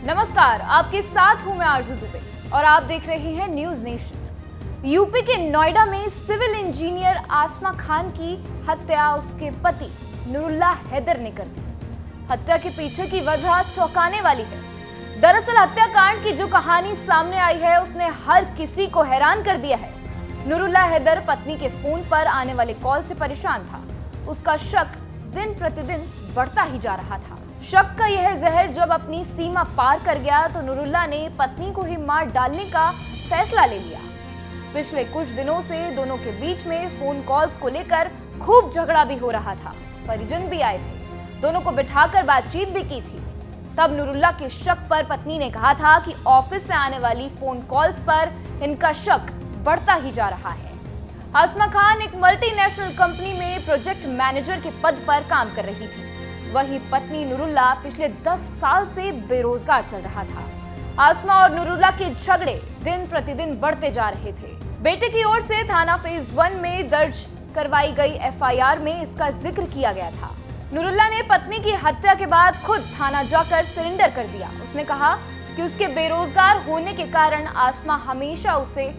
नमस्कार, आपके साथ हूं मैं आरजू दुबे और आप देख रहे हैं न्यूज नेशन। यूपी के नोएडा में सिविल इंजीनियर आसमा खान की हत्या उसके पति नुरुल्ला हैदर ने कर दी। हत्या के पीछे की वजह चौंकाने वाली है। दरअसल हत्याकांड की जो कहानी सामने आई है उसने हर किसी को हैरान कर दिया है। नुरुल्ला हैदर पत्नी के फोन पर आने वाले कॉल से परेशान था। उसका शक दिन प्रतिदिन बढ़ता ही जा रहा था। शक का यह जहर जब अपनी सीमा पार कर गया तो नुरुल्ला ने पत्नी को ही मार डालने का फैसला ले लिया। पिछले कुछ दिनों से दोनों के बीच में फोन कॉल्स को लेकर खूब झगड़ा भी हो रहा था। परिजन भी आए थे, दोनों को बिठाकर बातचीत भी की थी। तब नुरुल्ला के शक पर पत्नी ने कहा था कि ऑफिस से आने वाली फोन कॉल्स पर इनका शक बढ़ता ही जा रहा है। आसमा खान एक मल्टीनेशनल कंपनी में प्रोजेक्ट मैनेजर के पद पर काम कर रही थी। वही पत्नी नुरुल्ला पिछले 10 साल से बेरोजगार चल रहा था। आसमा और नुरुल्ला के झगड़े दिन प्रतिदिन बढ़ते जा रहे थे। बेटे की ओर से थाना फेज 1 में दर्ज करवाई गई एफआईआर में इसका जिक्र किया गया था। नुरुल्ला ने पत्नी की हत्या के बाद खुद थाना जाकर सरेंडर कर दिया। उसने कहा कि उसके बेरोजगार होने के कारण आसमा हमेशा उसे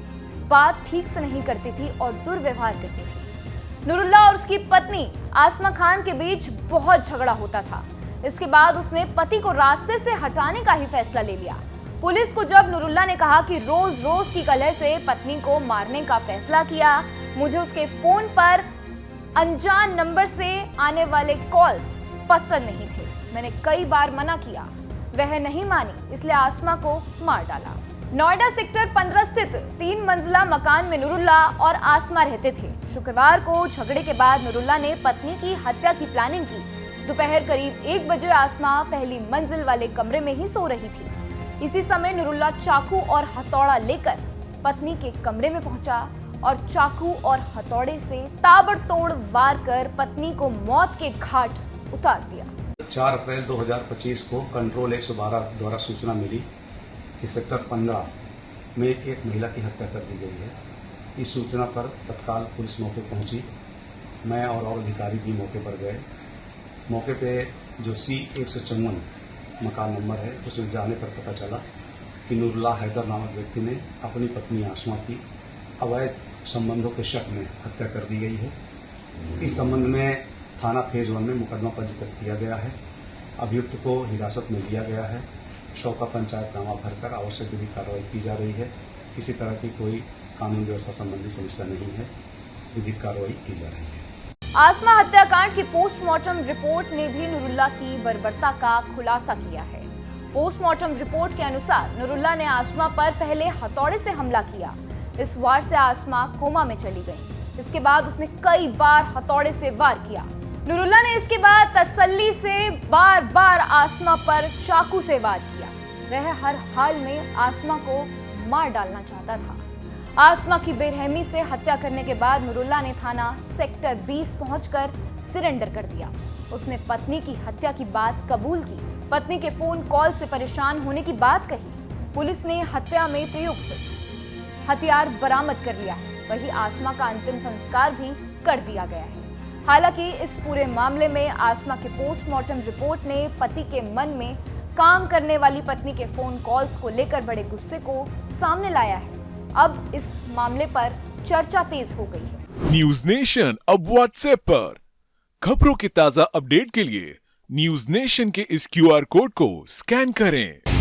बात ठीक से नहीं करती थी और दुर्व्यवहार करती थी। नुरुल्ला और उसकी पत्नी आसमा खान के बीच बहुत झगड़ा होता था। इसके बाद उसने पति को रास्ते से हटाने का ही फैसला ले लिया। पुलिस को जब नुरुल्ला ने कहा कि रोज रोज की कलह से पत्नी को मारने का फैसला किया, मुझे उसके फोन पर अनजान नंबर से आने वाले कॉल्स पसंद नहीं थे, मैंने कई बार मना किया, वह नहीं मानी, इसलिए आसमा को मार डाला। नोएडा सेक्टर 15 स्थित 3 मंजिला मकान में नुरुल्ला और आसमा रहते थे। शुक्रवार को झगड़े के बाद नुरुल्ला ने पत्नी की हत्या की प्लानिंग की। दोपहर करीब 1 बजे आसमा पहली मंजिल वाले कमरे में ही सो रही थी। इसी समय नुरुल्ला चाकू और हथौड़ा लेकर पत्नी के कमरे में पहुंचा और चाकू और हथौड़े से ताबड़तोड़ वार कर पत्नी को मौत के घाट उतार दिया। 4 अप्रैल 2025 को कंट्रोल 112 द्वारा सूचना मिली कि सेक्टर 15 में एक महिला की हत्या कर दी गई है। इस सूचना पर तत्काल पुलिस मौके पहुंची। मैं और अधिकारी भी मौके पर गए। मौके पे जो C154 मकान नंबर है उसमें जाने पर पता चला कि नुरुल्ला हैदर नामक व्यक्ति ने अपनी पत्नी आसमा की अवैध संबंधों के शक में हत्या कर दी गई है। इस संबंध में थाना फेज 1 में मुकदमा पंजीकृत किया गया है। अभियुक्त को हिरासत में लिया गया है। 100 का पंचायतनामा भरकर आवश्यक विधिक कार्रवाई की जा रही है। किसी तरह की कोई कानून व्यवस्था संबंधी समस्या नहीं है, विधिक कार्रवाई की जा रही है। आसमा हत्याकांड की पोस्टमार्टम रिपोर्ट ने भी नुरुल्ला की बर्बरता का खुलासा किया है। पोस्टमार्टम रिपोर्ट के अनुसार नुरुल्ला ने आसमा पर पहले हथौड़े से हमला किया। इस वार से आसमा कोमा में चली गई। इसके बाद उसने कई बार हथौड़े से वार किया। नुरुल्ला ने इसके बाद तसल्ली से बार बार आसमा पर चाकू से वार किया। वह हर हाल में आसमा को मार डालना चाहता था। आसमा की बेरहमी से हत्या करने के बाद नुरुल्ला ने थाना सेक्टर 20 पहुंचकर सरेंडर कर दिया। उसने पत्नी की हत्या की बात कबूल की। पत्नी के फोन कॉल से परेशान होने की बात कही। पुलिस ने हत्या में प्रयुक्त हथियार बरामद कर लिया है। वही आसमा का अंतिम संस्कार भी कर दिया गया है। हालांकि इस पूरे मामले में आसमा के पोस्टमार्टम रिपोर्ट ने पति के मन में काम करने वाली पत्नी के फोन कॉल्स को लेकर बड़े गुस्से को सामने लाया है। अब इस मामले पर चर्चा तेज हो गई है। न्यूज नेशन अब व्हाट्सएप पर खबरों के ताजा अपडेट के लिए न्यूज नेशन के इस QR कोड को स्कैन करें।